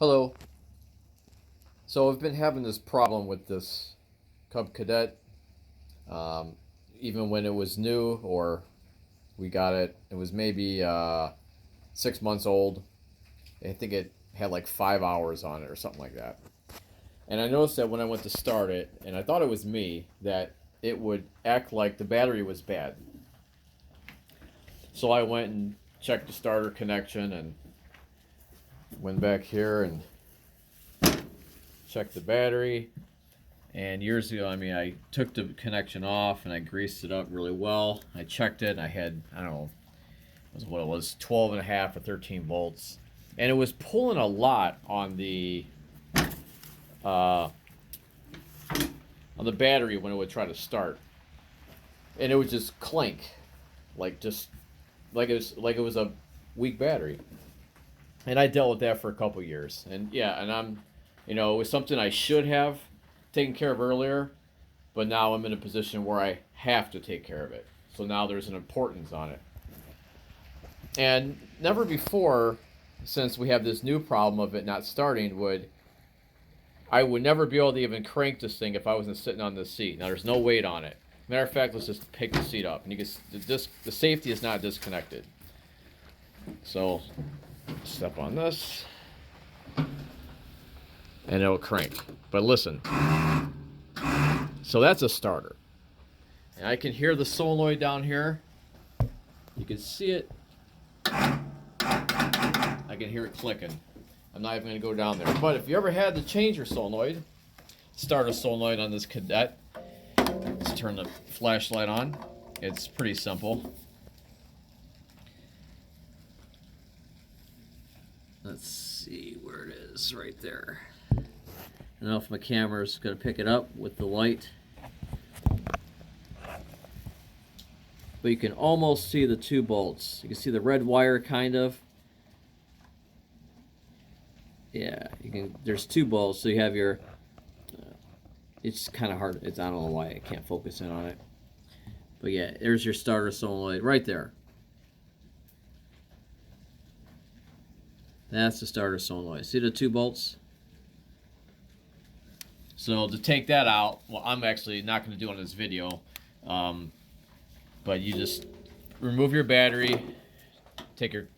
Hello. So I've been having this problem with this Cub Cadet. Um, Even when it was new, or we got it, it was maybe 6 months old. I think it had like 5 hours on it or something like that. And I noticed that when I went to start it, and I thought it was me, that it would act like the battery was bad. So I went and checked the starter connection and went back here and checked the battery. And years ago, I took the connection off and I greased it up really well. I checked it and I had, I don't know, what it was, 12 and a half or 13 volts. And it was pulling a lot on the battery when it would try to start. And it would just clink, just like it was a weak battery. And I dealt with that for a couple years. And yeah, and it was something I should have taken care of earlier, but now I'm in a position where I have to take care of it. So now there's an importance on it. And never before, since we have this new problem of it not starting, I would never be able to even crank this thing if I wasn't sitting on this seat. Now there's no weight on it. Matter of fact, let's just pick the seat up, and you can the safety is not disconnected. So step on this, and it'll crank. But listen, so that's a starter. And I can hear the solenoid down here. You can see it. I can hear it clicking. I'm not even going to go down there. But if you ever had to change your solenoid, start a solenoid on this Cadet. Let's turn the flashlight on. It's pretty simple. Let's see where it is, right there. I don't know if my camera's going to pick it up with the light. But you can almost see the two bolts. You can see the red wire, kind of. Yeah, you can. There's two bolts, so you have your. It's kind of hard. I don't know why I can't focus in on it. But yeah, there's your starter solenoid right there. That's the starter solenoid. See the two bolts? So to take that out, well, I'm actually not going to do it on this video. But you just remove your battery, take your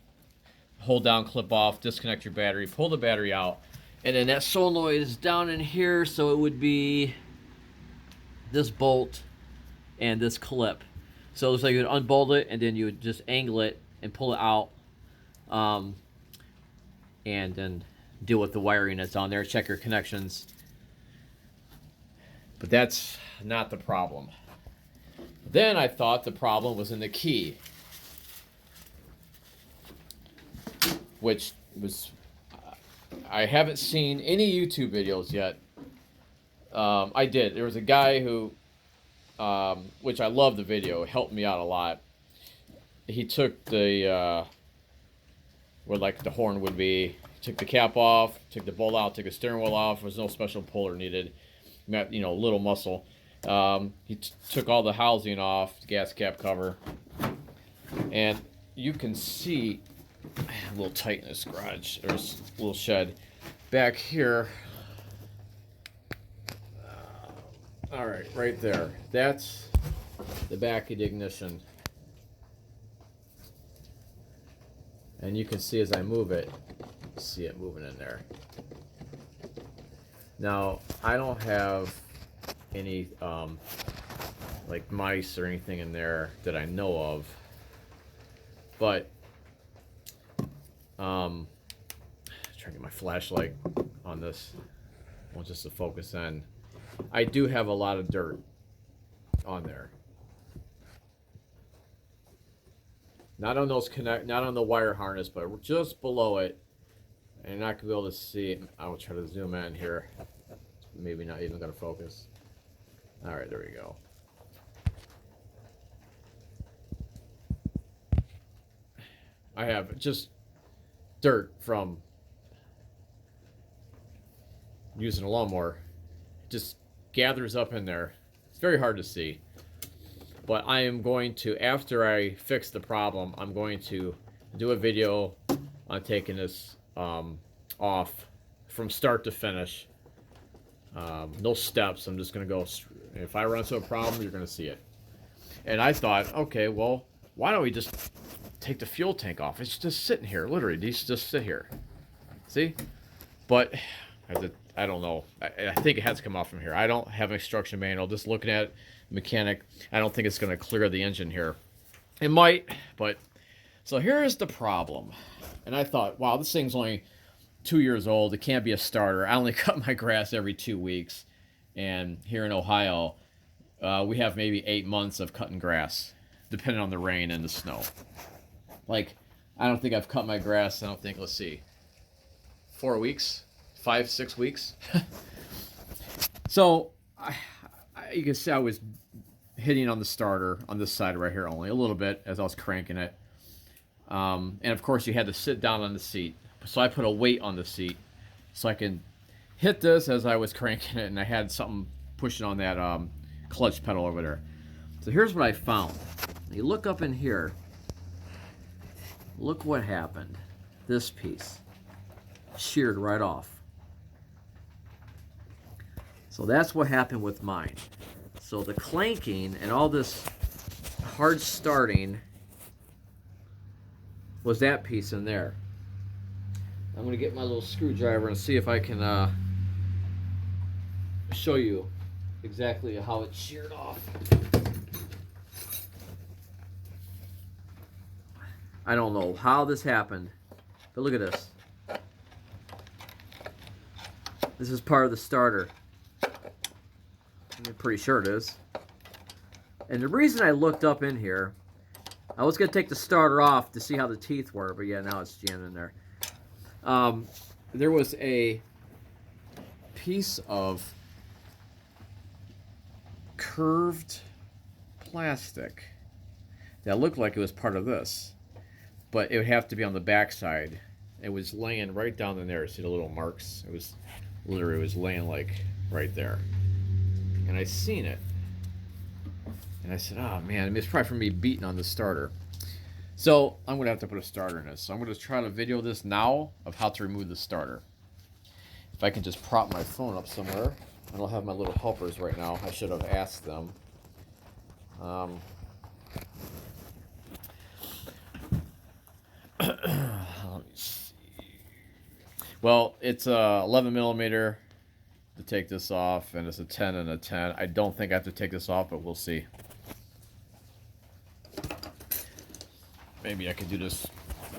hold down clip off, disconnect your battery, pull the battery out, and then that solenoid is down in here, so it would be this bolt and this clip. So it looks like you would unbolt it, and then you would just angle it and pull it out, and then deal with the wiring that's on there, check your connections. But that's not the problem. Then I thought the problem was in the key, which was, I haven't seen any YouTube videos yet. I did. There was a guy who, which I love the video, it helped me out a lot. He took the, where like the horn would be, took the cap off, took the bolt out, took the steering wheel off. There was no special puller needed, little muscle. He took all the housing off, the gas cap cover, and you can see a little tight in this garage, or this little shed back here. All right, right there. That's the back of the ignition. And you can see as I move it, see it moving in there. Now, I don't have any like mice or anything in there that I know of, but trying to get my flashlight on this, I want just to focus in. I do have a lot of dirt on there, not on not on the wire harness, but just below it, and you're not gonna be able to see it. I will try to zoom in here. Maybe not even gonna focus. All right, there we go. I have just dirt from using a lawnmower. It just gathers up in there. It's very hard to see. But I am going to, after I fix the problem, I'm going to do a video on taking this off from start to finish. No steps. I'm just going to go. If I run into a problem, you're going to see it. And I thought, okay, well, why don't we just take the fuel tank off? It's just sitting here. Literally, these just sit here. See? But I don't know. I think it has to come off from here. I don't have an instruction manual. Just looking at mechanic, I don't think it's going to clear the engine here. It might, but... So here's the problem. And I thought, wow, this thing's only 2 years old. It can't be a starter. I only cut my grass every 2 weeks. And here in Ohio, we have maybe 8 months of cutting grass, depending on the rain and the snow. Like, I don't think I've cut my grass, let's see, 4 weeks? 5, 6 weeks? So, you can see I was hitting on the starter on this side right here only, a little bit as I was cranking it. And of course you had to sit down on the seat. So I put a weight on the seat so I can hit this as I was cranking it, and I had something pushing on that clutch pedal over there. So here's what I found. You look up in here, look what happened. This piece sheared right off. So that's what happened with mine. So the clanking and all this hard starting was that piece in there. I'm going to get my little screwdriver and see if I can show you exactly how it sheared off. I don't know how this happened, but look at this. This is part of the starter. I'm pretty sure it is. And the reason I looked up in here, I was going to take the starter off to see how the teeth were, but yeah, now it's jammed in there. There was a piece of curved plastic that looked like it was part of this, but it would have to be on the back side. It was laying right down in there. See the little marks? It was literally, it was laying like right there. And I seen it. And I said, oh man, it's probably from me beating on the starter. So I'm going to have to put a starter in this. So I'm going to try to video this now of how to remove the starter. If I can just prop my phone up somewhere. I don't have my little helpers right now. I should have asked them. Let me see. Well, it's a 11 millimeter to take this off, and it's a 10 and a 10. I don't think I have to take this off, but we'll see. Maybe I could do this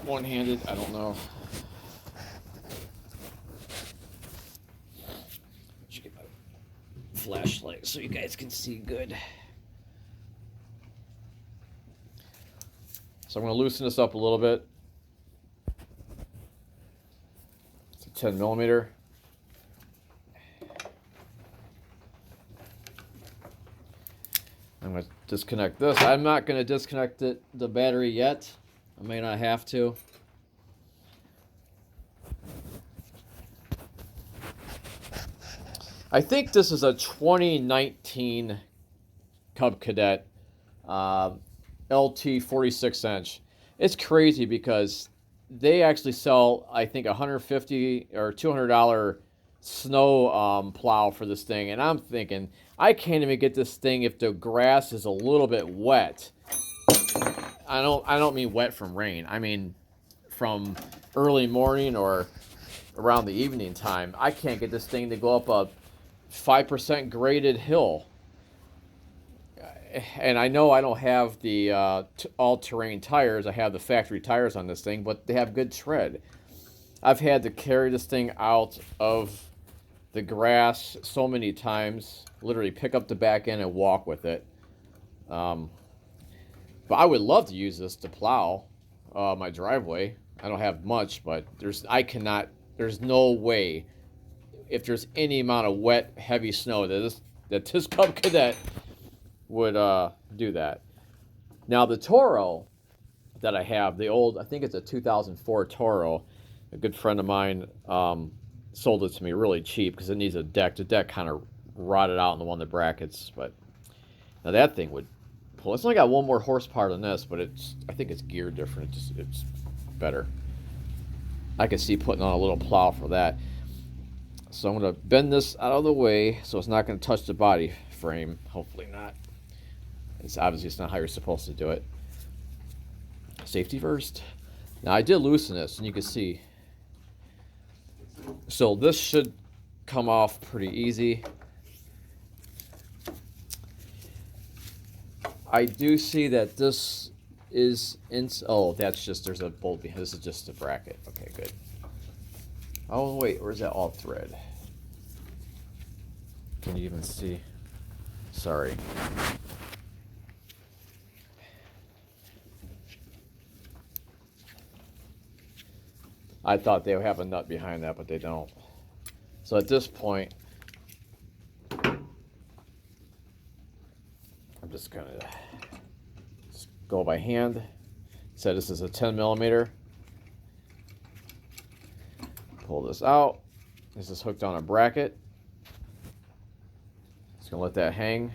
one-handed. I don't know. Should get my flashlight so you guys can see good. So I'm going to loosen this up a little bit. It's a 10 millimeter. I'm going to disconnect this. I'm not going to disconnect the battery yet. I may not have to. I think this is a 2019 Cub Cadet LT 46 inch. It's crazy because they actually sell, I think, $150 or $200 snow plow for this thing, and I'm thinking I can't even get this thing if the grass is a little bit wet. I don't mean wet from rain. I mean from early morning or around the evening time. I can't get this thing to go up a 5% graded hill. And I know I don't have the all-terrain tires. I have the factory tires on this thing, but they have good tread. I've had to carry this thing out of the grass so many times, literally pick up the back end and walk with it. But I would love to use this to plow my driveway. I don't have much, but there's no way, if there's any amount of wet, heavy snow, that this Cub Cadet would do that. Now the Toro that I have, the old, I think it's a 2004 Toro, a good friend of mine sold it to me really cheap because it needs a deck. The deck kind of rotted out in the one of the brackets, but now that thing would pull. It's only got one more horsepower than this, but I think it's geared different. It's better. I could see putting on a little plow for that. So I'm going to bend this out of the way so it's not going to touch the body frame. Hopefully not. It's obviously it's not how you're supposed to do it. Safety first. Now I did loosen this, and you can see. So this should come off pretty easy. I do see that this is in. Oh, that's just, there's a bolt behind. This is just a bracket. Okay, good. Oh wait, where's that alt thread? Can you even see? Sorry. I thought they would have a nut behind that, but they don't. So at this point, I'm just gonna go by hand. So this is a 10 millimeter. Pull this out. This is hooked on a bracket. Just gonna let that hang,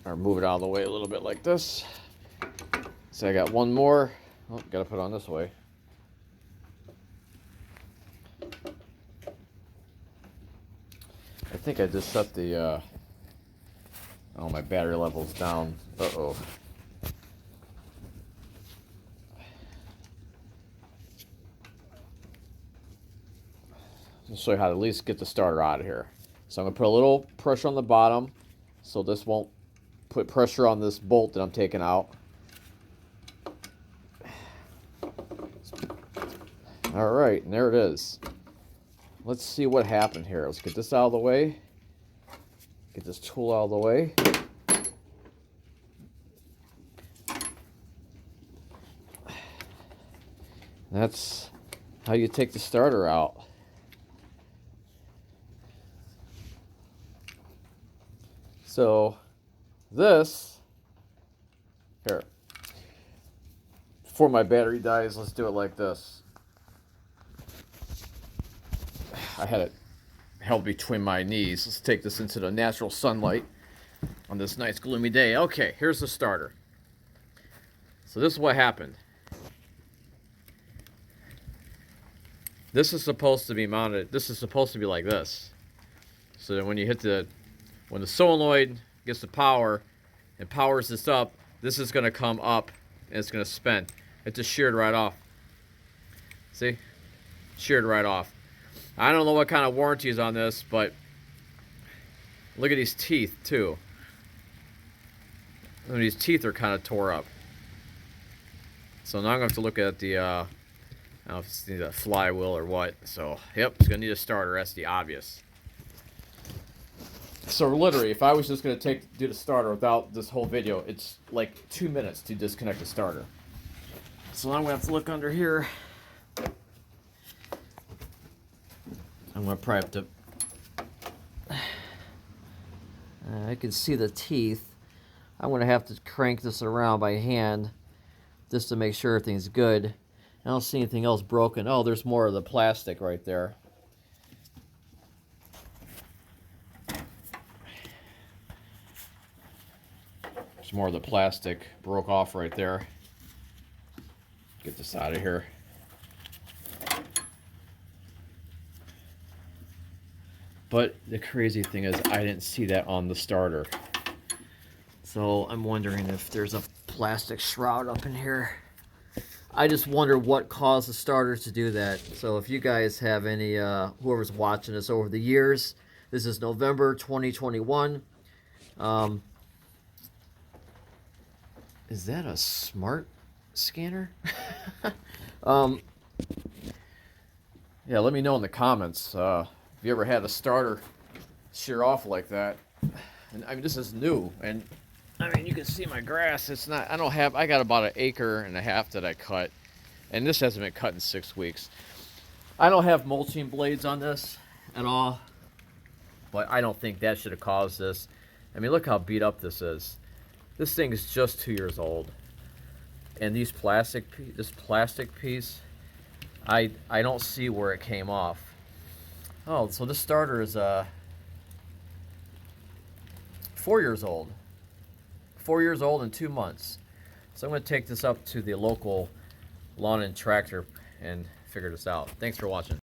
or move it out of the way a little bit like this. So I got one more. Oh, gotta put it on this way. I think I just set the oh, my battery level's down. Uh-oh. I'll show you how to at least get the starter out of here. So I'm going to put a little pressure on the bottom so this won't put pressure on this bolt that I'm taking out. Alright, and there it is. Let's see what happened here. Let's get this out of the way. Get this tool out of the way. That's how you take the starter out. So this, here, before my battery dies, let's do it like this. I had it held between my knees. Let's take this into the natural sunlight on this nice gloomy day. Okay, here's the starter. So this is what happened. This is supposed to be mounted, this is supposed to be like this. So that when you hit when the solenoid gets the power and powers this up, this is going to come up and it's going to spin. It just sheared right off. See? Sheared right off. I don't know what kind of warranty is on this, but look at these teeth too. And these teeth are kind of tore up. So now I'm going to have to look at the, I don't know if it's a flywheel or what. So, yep, it's going to need a starter. That's the obvious. So literally, if I was just going to do the starter without this whole video, it's like 2 minutes to disconnect the starter. So now I'm going to have to look under here. I'm going to probably have to... I can see the teeth. I'm going to have to crank this around by hand just to make sure everything's good. I don't see anything else broken. Oh, there's more of the plastic right there. There's more of the plastic broke off right there. Get this out of here. But the crazy thing is I didn't see that on the starter. So I'm wondering if there's a plastic shroud up in here. I just wonder what caused the starters to do that. So if you guys have any, whoever's watching this over the years, this is November 2021. Is that a smart scanner? Yeah, let me know in the comments if you ever had a starter shear off like that. And I mean, this is new, and I mean, you can see my grass. It's not, I got about 1.5 acres that I cut, and this hasn't been cut in 6 weeks. I don't have mulching blades on this at all, but I don't think that should have caused this. I mean, look how beat up this is. This thing is just 2 years old, and this plastic piece, I don't see where it came off. Oh, so this starter is 4 years old. 4 years old and 2 months. So I'm going to take this up to the local lawn and tractor and figure this out. Thanks for watching.